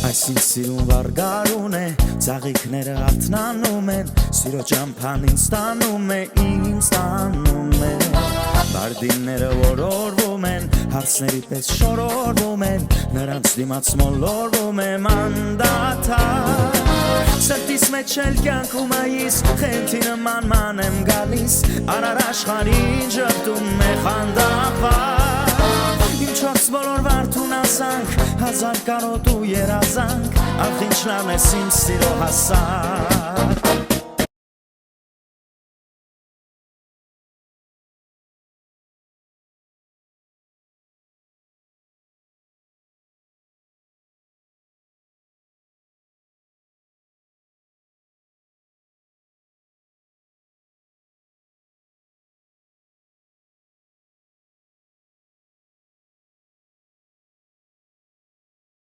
Այս ինձ սիրուն վարգարուն է, ծաղիքները արթնանում են, սիրո ճամփան ինձ տանում է, ինձ տանում է Բարդինները որորվում են, հարցների պես շորորվում են, նրանց դիմաց մոլորվում եմ անդադար Սրտիս մեջ էլ կյանքում այիս, խենթի նման ման եմ գալիս, արար աշխարհին ժպտում է խանդավառ Իմ չորս բոլոր վարդուն ասանք, հազար կարոտ ու երազանք, ախ ինչ լավն ես իմ սիրո հասակ